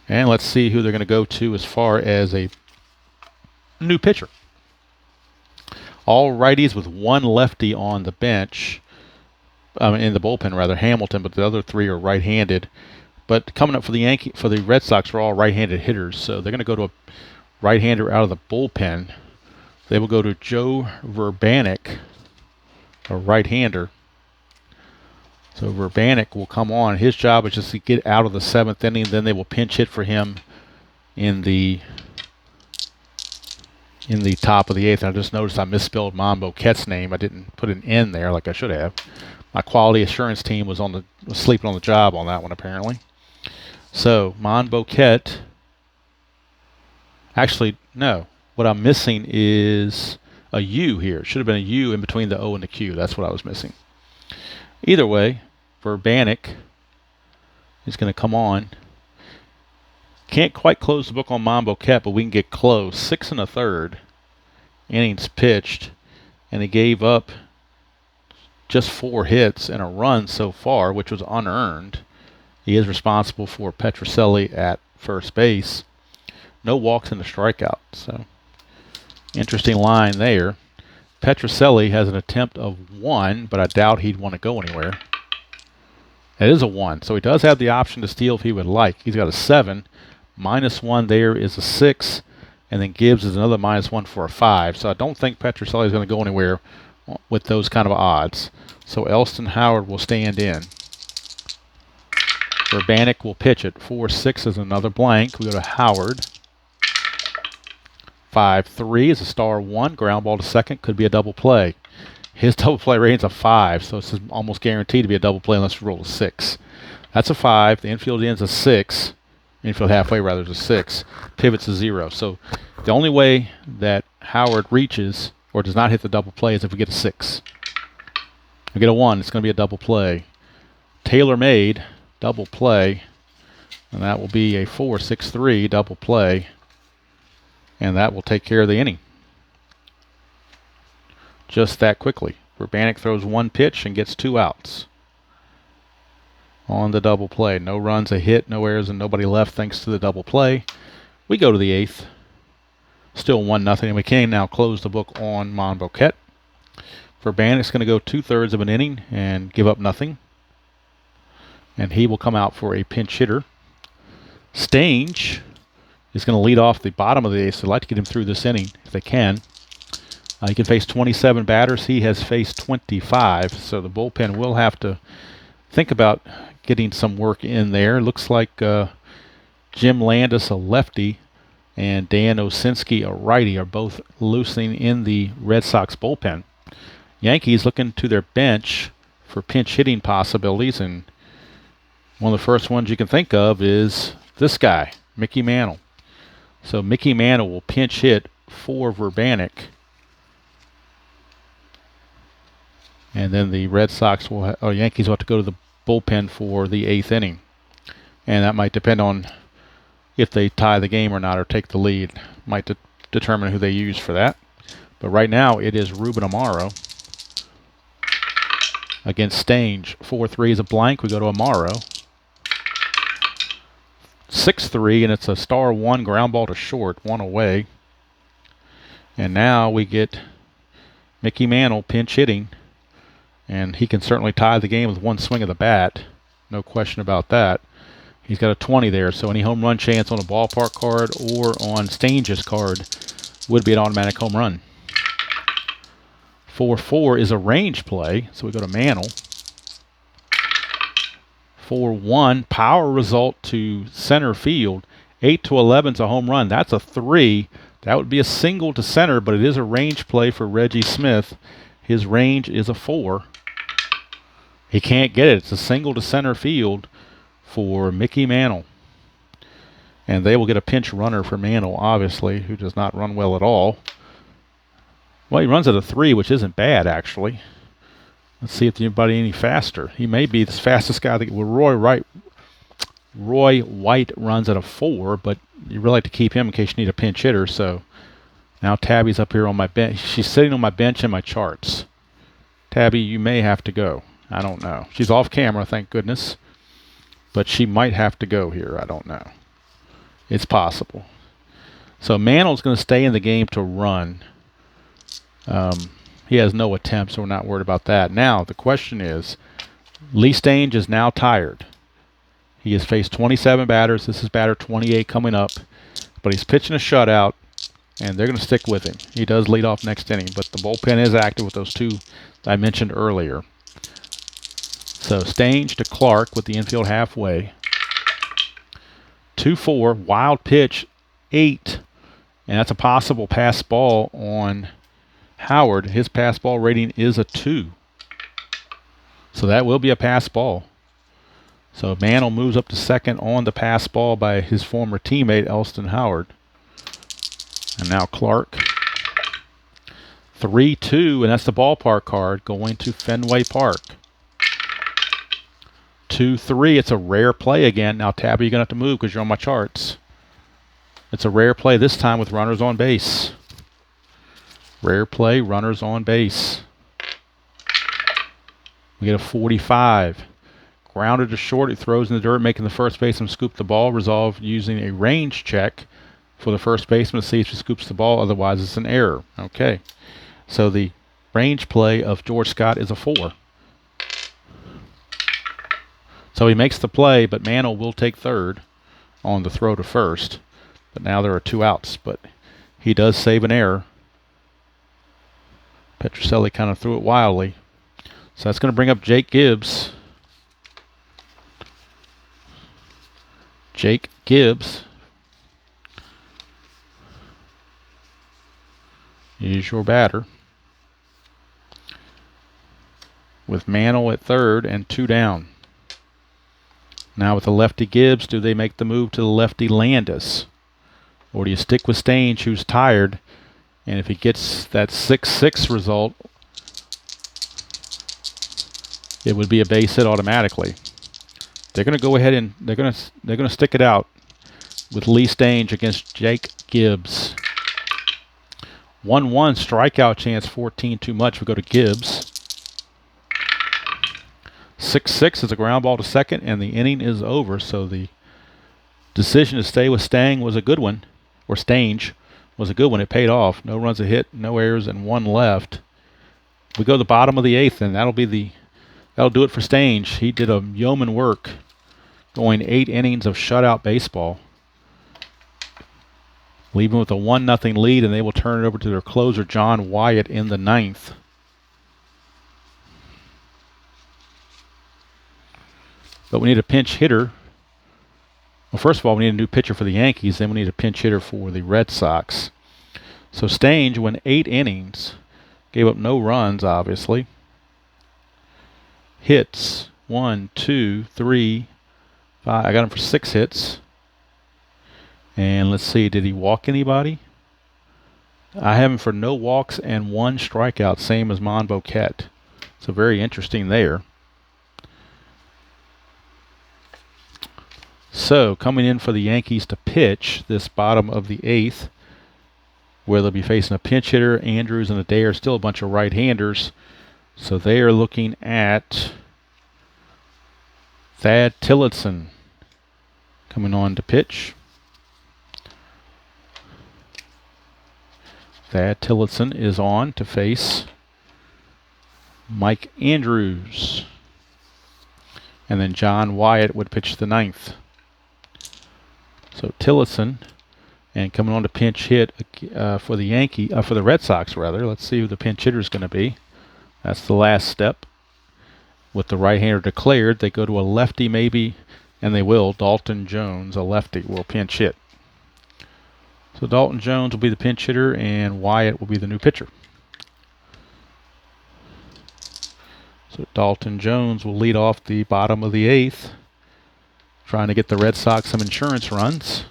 And let's see who they're going to go to as far as a new pitcher. All righties with one lefty on the bench. In the bullpen, rather, Hamilton, but the other three are right-handed. But coming up for the Red Sox are all right-handed hitters, so they're going to go to a right-hander out of the bullpen. They will go to Joe Verbanek, a right-hander. So Verbanek will come on. His job is just to get out of the 7th inning. Then they will pinch hit for him in the top of the 8th. I just noticed I misspelled Monboquet's name. I didn't put an N there like I should have. My quality assurance team was sleeping on the job on that one, apparently. So Monboquet. Actually, no. What I'm missing is a U here. It should have been a U in between the O and the Q. That's what I was missing. Either way, Verbanek is going to come on. Can't quite close the book on Monboquet, but we can get close. 6 1/3 innings pitched, and he gave up just 4 hits and a run so far, which was unearned. He is responsible for Petrocelli at first base. No walks and a strikeout. So, interesting line there. Petrocelli has an attempt of 1, but I doubt he'd want to go anywhere. It is a 1, so he does have the option to steal if he would like. He's got a 7. -1 there is a 6, and then Gibbs is another -1 for a 5. So I don't think Petrocelli is going to go anywhere with those kind of odds. So Elston Howard will stand in. Verbanek will pitch it. 4-6 is another blank. We go to Howard. 5-3 is a star 1. Ground ball to second. Could be a double play. His double play rating's a 5, so it's almost guaranteed to be a double play unless you roll a 6. That's a 5. The infield ends a 6. Infield halfway rather is a 6. Pivots a 0. So the only way that Howard reaches or does not hit the double play is if we get a 6. If we get a 1, it's going to be a double play. Tailor-made double play, and that will be a 4-6-3 double play, and that will take care of the inning. Just that quickly. Verbanek throws 1 pitch and gets 2 outs on the double play. No runs, a hit, no errors, and nobody left thanks to the double play. We go to the 8th. Still 1-0, and we can now close the book on Monboquet. Verbanek's going to go 2/3 of an inning and give up nothing. And he will come out for a pinch hitter. Stange is going to lead off the bottom of the 8th. So I'd like to get him through this inning if they can. He can face 27 batters. He has faced 25. So the bullpen will have to think about getting some work in there. Looks like Jim Landis, a lefty, and Dan Osinski, a righty, are both loosening in the Red Sox bullpen. Yankees looking to their bench for pinch hitting possibilities, and one of the first ones you can think of is this guy, Mickey Mantle. So Mickey Mantle will pinch hit for Verbanek, and then the Red Sox or Yankees will have to go to the bullpen for the 8th inning, and that might depend on if they tie the game or not or take the lead. Might determine who they use for that. But right now it is Ruben Amaro against Stange. 4-3 is a blank. We go to Amaro. 6-3, and it's a star 1 ground ball to short, 1 away. And now we get Mickey Mantle pinch hitting, and he can certainly tie the game with 1 swing of the bat. No question about that. He's got a 20 there, so any home run chance on a ballpark card or on Stange's card would be an automatic home run. 4-4 is a range play, so we go to Mantle. 4-1, power result to center field. 8-11 is a home run. That's a 3. That would be a single to center, but it is a range play for Reggie Smith. His range is a 4. He can't get it. It's a single to center field for Mickey Mantle. And they will get a pinch runner for Mantle, obviously, who does not run well at all. Well, he runs at a 3, which isn't bad, actually. Let's see if anybody any faster. He may be the fastest guy. Well, Roy White runs at a 4, but you really like to keep him in case you need a pinch hitter. So now Tabby's up here on my bench. She's sitting on my bench in my charts. Tabby, you may have to go. I don't know. She's off camera, thank goodness. But she might have to go here. I don't know. It's possible. So Mantl's going to stay in the game to run. He has no attempts, so we're not worried about that. Now, the question is, Lee Stange is now tired. He has faced 27 batters. This is batter 28 coming up. But he's pitching a shutout, and they're going to stick with him. He does lead off next inning, but the bullpen is active with those two I mentioned earlier. So Stange to Clark with the infield halfway. 2-4, wild pitch, 8. And that's a possible pass ball on Howard. His pass ball rating is a 2. So that will be a pass ball. So Mantle moves up to second on the pass ball by his former teammate, Elston Howard. And now Clark. 3-2, and that's the ballpark card going to Fenway Park. 2-3, it's a rare play again. Now, Tabby, you're going to have to move because you're on my charts. It's a rare play this time with runners on base. Rare play, runners on base. We get a 45. Grounded to short, he throws in the dirt, making the first baseman scoop the ball. Resolved using a range check for the first baseman to see if he scoops the ball. Otherwise, it's an error. Okay. So the range play of George Scott is a 4. So he makes the play, but Mantle will take third on the throw to first. But now there are 2 outs, but he does save an error. Petrocelli kind of threw it wildly. So that's going to bring up Jake Gibbs. Jake Gibbs is your batter. With Mantle at third and 2 down. Now with the lefty Gibbs, do they make the move to the lefty Landis? Or do you stick with Stange, who's tired? And if he gets that 6-6 result, it would be a base hit automatically. They're going to go ahead and they're going to stick it out with Lee Stange against Jake Gibbs. 1-1 strikeout chance, 14 too much. We go to Gibbs. 6-6 is a ground ball to second, and the inning is over. So the decision to stay with Stange was a good one, or Stange was a good one. It paid off. No runs a hit, no errors, and 1 left. We go to the bottom of the 8th, and that'll do it for Stange. He did a yeoman work, going 8 innings of shutout baseball, leaving with a 1-0 lead, and they will turn it over to their closer, John Wyatt, in the 9th. But we need a pinch hitter. Well, first of all, we need a new pitcher for the Yankees. Then we need a pinch hitter for the Red Sox. So Stange went 8 innings. Gave up no runs, obviously. Hits. 1, 2, 3, 5. I got him for 6 hits. And let's see, did he walk anybody? I have him for no walks and 1 strikeout, same as Monboquette. So very interesting there. So, coming in for the Yankees to pitch this bottom of the 8th, where they'll be facing a pinch hitter. Andrews and Adair, still a bunch of right-handers. So they are looking at Thad Tillotson coming on to pitch. Thad Tillotson is on to face Mike Andrews. And then John Wyatt would pitch the 9th. So Tillotson, and coming on to pinch hit for the Red Sox rather. Let's see who the pinch hitter is going to be. That's the last step. With the right-hander declared, they go to a lefty maybe, and they will. Dalton Jones, a lefty, will pinch hit. So Dalton Jones will be the pinch hitter, and Wyatt will be the new pitcher. So Dalton Jones will lead off the bottom of the 8th, trying to get the Red Sox some insurance runs.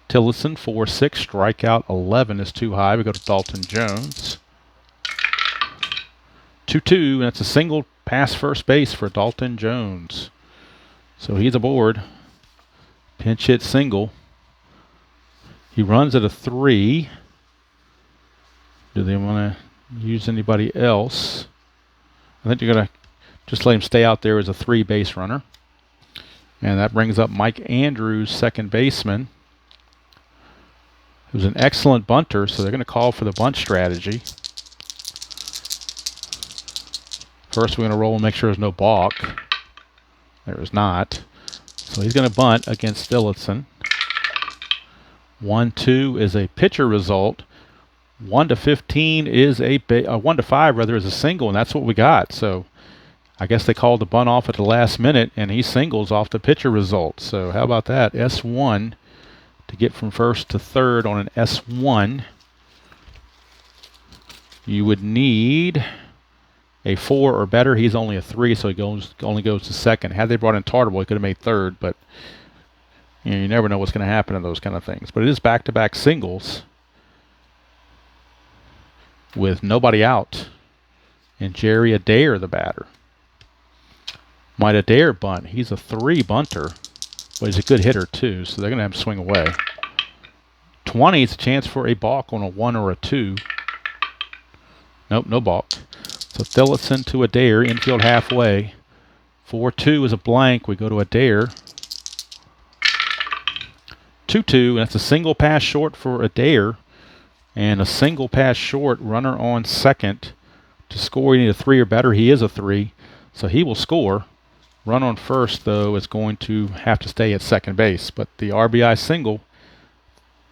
Tillotson, 4-6, strikeout 11 is too high. We go to Dalton Jones. 2-2, and that's a single past first base for Dalton Jones. So he's aboard. Pinch hit single. He runs at a 3. Do they want to use anybody else? I think they're going to Just let him stay out there as a 3 base runner. And that brings up Mike Andrews, second baseman, who's an excellent bunter, so they're going to call for the bunt strategy. First, we're going to roll and make sure there's no balk. There is not. So he's going to bunt against Stillotson. 1-2 is a pitcher result. 1-15 is 1-5 rather is a single, and that's what we got. So I guess they called the bunt off at the last minute, and he singles off the pitcher result. So how about that? S1 to get from first to third on an S1. You would need a 4 or better. He's only a 3, so he only goes to second. Had they brought in Tartable, he could have made third, but you never know what's going to happen in those kind of things. But it is back-to-back singles with nobody out, and Jerry Adair, the batter. Might Adair bunt. He's a 3 bunter, but he's a good hitter too, so they're going to have to swing away. 20 is a chance for a balk on a 1 or a 2. Nope, no balk. So Thillotson to Adair, infield halfway. 4-2 is a blank. We go to Adair. 2-2, and that's a single pass short for Adair, and a single pass short, runner on second. To score, you need a 3 or better. He is a 3, so he will score. Run on first, though, is going to have to stay at second base. But the RBI single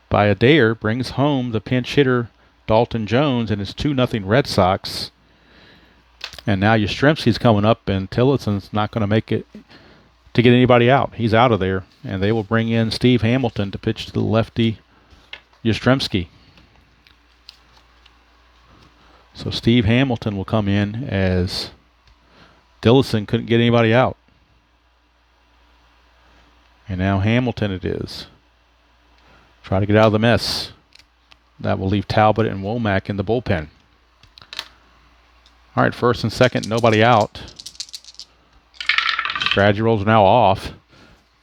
by Adair brings home the pinch hitter Dalton Jones, and it's 2-0 Red Sox. And now Yastrzemski's coming up, and Tillotson's not going to make it to get anybody out. He's out of there, and they will bring in Steve Hamilton to pitch to the lefty Yastrzemski. So Steve Hamilton will come in as Dillison couldn't get anybody out. And now Hamilton it is. Try to get out of the mess. That will leave Talbot and Womack in the bullpen. All right, first and second, nobody out. Strategy rolls are now off.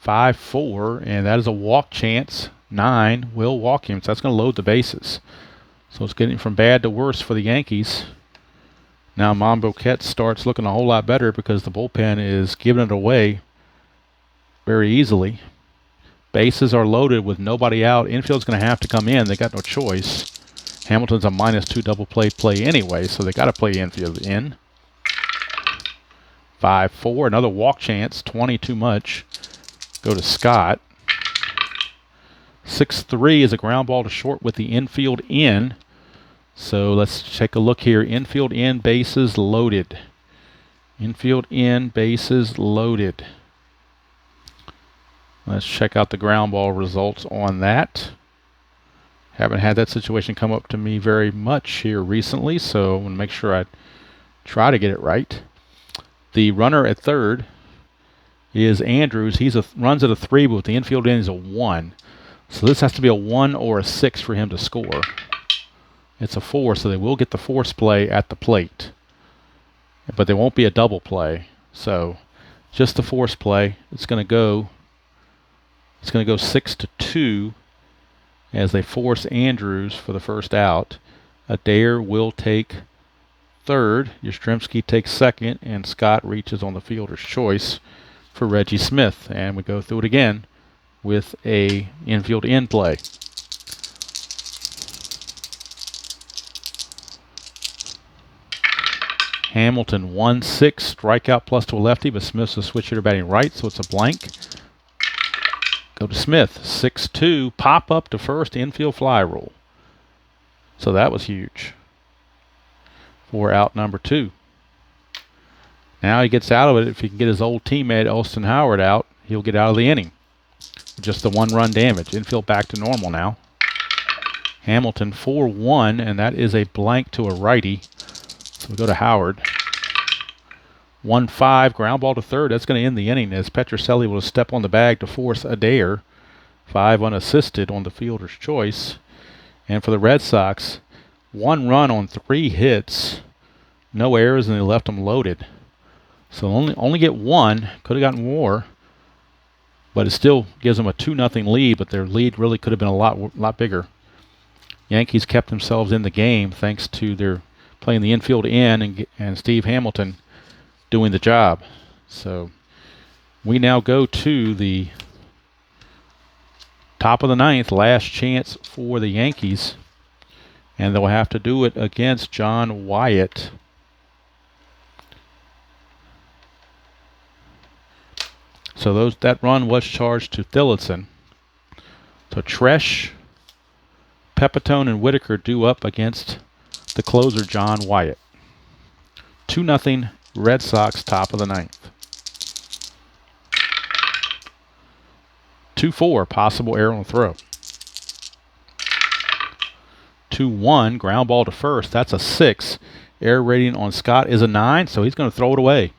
5-4, and that is a walk chance. 9 will walk him, so that's going to load the bases. So it's getting from bad to worse for the Yankees. Now Monboquette starts looking a whole lot better because the bullpen is giving it away very easily. Bases are loaded with nobody out. Infield's going to have to come in. They got no choice. Hamilton's a -2 double play anyway, so they got to play infield in. 5-4, another walk chance. 20 too much. Go to Scott. 6-3 is a ground ball to short with the infield in. So let's take a look here. Infield in, bases loaded. Infield in, bases loaded. Let's check out the ground ball results on that. Haven't had that situation come up to me very much here recently, so I'm going to make sure I try to get it right. The runner at third is Andrews. He runs at a 3, but with the infield in is a 1. So this has to be a 1 or a 6 for him to score. It's a 4, so they will get the force play at the plate. But there won't be a double play. So just the force play. It's going to go 6-2 as they force Andrews for the first out. Adair will take third. Yastrzemski takes second, and Scott reaches on the fielder's choice for Reggie Smith. And we go through it again with a infield in play. Hamilton 1-6, strikeout plus to a lefty, but Smith's a switch hitter batting right, so it's a blank. Go to Smith, 6-2, pop up to first, infield fly rule. So that was huge for out number 2. Now he gets out of it. If he can get his old teammate Austin Howard out, he'll get out of the inning. Just the 1-run damage. Infield back to normal now. Hamilton 4-1, and that is a blank to a righty. So we go to Howard. 1-5, ground ball to third. That's going to end the inning as Petrocelli will step on the bag to force Adair. 5 unassisted on the fielder's choice. And for the Red Sox, 1 run on 3 hits. No errors, and they left them loaded. So only get 1. Could have gotten more. But it still gives them a 2-0 lead, but their lead really could have been a lot bigger. Yankees kept themselves in the game thanks to their playing the infield in and Steve Hamilton doing the job. So we now go to the top of the ninth, last chance for the Yankees, and they'll have to do it against John Wyatt. So that run was charged to Tillotson. So Tresh, Pepitone, and Whitaker due up against the closer, John Wyatt. 2-0 Red Sox, top of the ninth. 2-4, possible error on the throw. 2-1, ground ball to first. That's a 6. Error rating on Scott is a 9, so he's going to throw it away.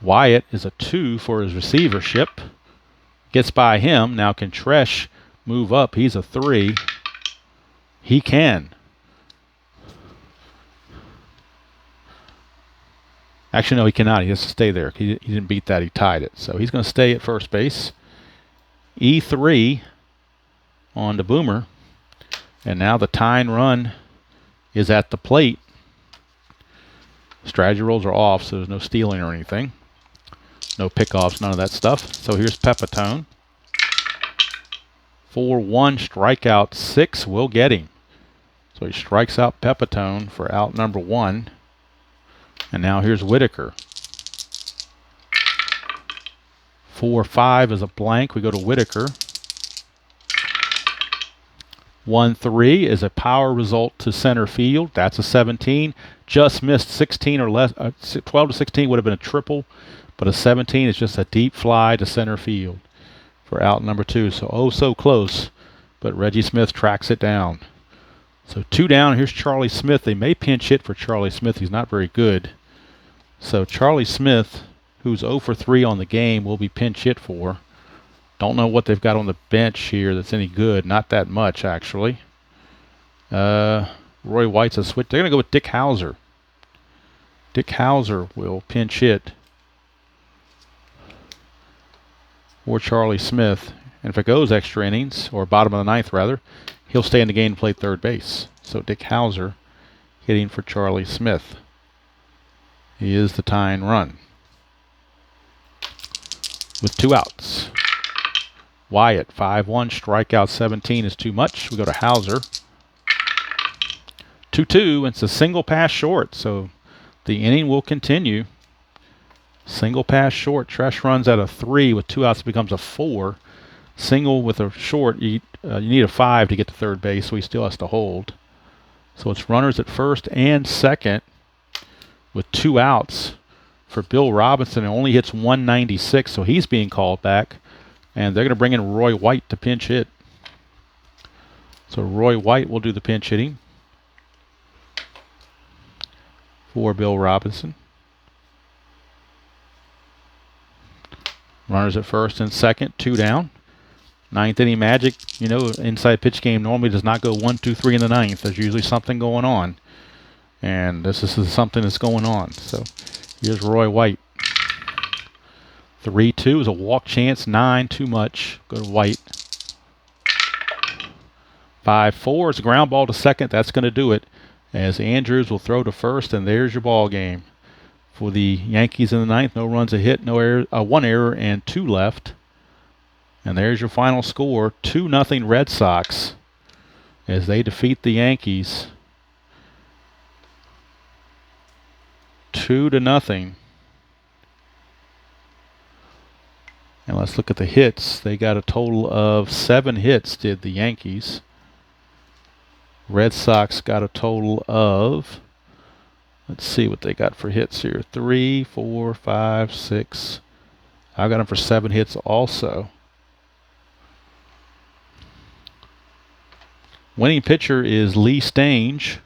Wyatt is a 2 for his receivership. Gets by him. Now can Tresh move up? He's a 3. He can. Actually, no, he cannot. He has to stay there. He didn't beat that. He tied it. So he's going to stay at first base. E3 on the Boomer. And now the tying run is at the plate. Strategy rolls are off, so there's no stealing or anything. No pickoffs, none of that stuff. So here's Pepitone. 4-1 strikeout, 6 will get him. So he strikes out Pepitone for out number 1. And now here's Whitaker. 4-5 is a blank. We go to Whitaker. 1-3 is a power result to center field. That's a 17. Just missed 16 or less. 12 to 16 would have been a triple. But a 17 is just a deep fly to center field for out number 2. So, oh, so close. But Reggie Smith tracks it down. So 2 down. Here's Charlie Smith. They may pinch hit for Charlie Smith. He's not very good. So Charlie Smith, who's 0 for 3 on the game, will be pinch hit for. Don't know what they've got on the bench here that's any good. Not that much, actually. Roy White's a switch. They're going to go with Dick Hauser. Dick Hauser will pinch hit or Charlie Smith. And if it goes extra innings, or bottom of the ninth rather, he'll stay in the game and play third base. So Dick Hauser hitting for Charlie Smith. He is the tying run with 2 outs. Wyatt, 5-1, strikeout 17 is too much. We go to Hauser. 2-2, it's a single pass short, so the inning will continue. Single pass short. Tresh runs at a 3 with 2 outs. It becomes a 4. Single with a short. You need a 5 to get to third base, so he still has to hold. So it's runners at first and second with 2 outs for Bill Robinson. It only hits 196, so he's being called back. And they're going to bring in Roy White to pinch hit. So Roy White will do the pinch hitting for Bill Robinson. Runners at first and second, 2 down. Ninth inning magic, you know, inside pitch game normally does not go 1, 2, 3 in the ninth. There's usually something going on. And this is something that's going on. So here's Roy White. 3-2 is a walk chance. 9, too much. Go to White. 5-4 is a ground ball to second. That's going to do it. As Andrews will throw to first, and there's your ball game. For the Yankees in the ninth, no runs, a hit, no error, 1 error, and 2 left. And there's your final score, 2-0 Red Sox, as they defeat the Yankees 2-0. And let's look at the hits. They got a total of 7 hits, did the Yankees. Red Sox got a total of, let's see what they got for hits here. 3, 4, 5, 6. I got them for 7 hits also. Winning pitcher is Lee Stange.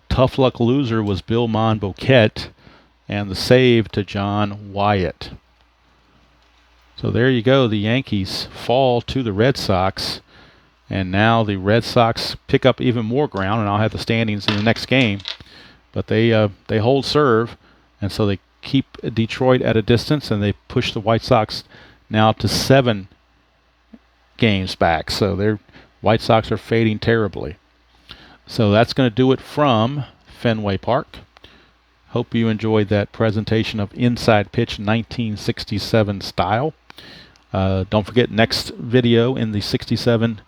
Tough luck loser was Bill Monboquette. And the save to John Wyatt. So there you go. The Yankees fall to the Red Sox. And now the Red Sox pick up even more ground. And I'll have the standings in the next game. But they hold serve. And so they keep Detroit at a distance. And they push the White Sox now to 7 games back. So their White Sox are fading terribly. So that's going to do it from Fenway Park. Hope you enjoyed that presentation of Inside Pitch 1967 style. Don't forget, next video in the 67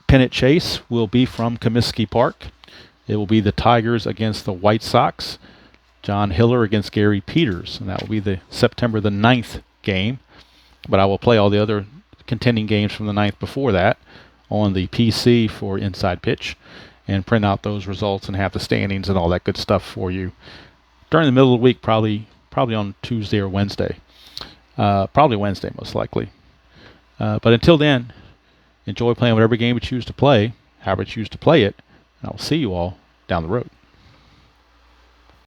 pennant chase will be from Comiskey Park. It will be the Tigers against the White Sox. John Hiller against Gary Peters, and that will be the September the 9th game. But I will play all the other contending games from the 9th before that on the PC for Inside Pitch and print out those results and have the standings and all that good stuff for you during the middle of the week, probably on Tuesday or Wednesday. Probably Wednesday, most likely. But until then, enjoy playing whatever game you choose to play, however you choose to play it, and I will see you all down the road.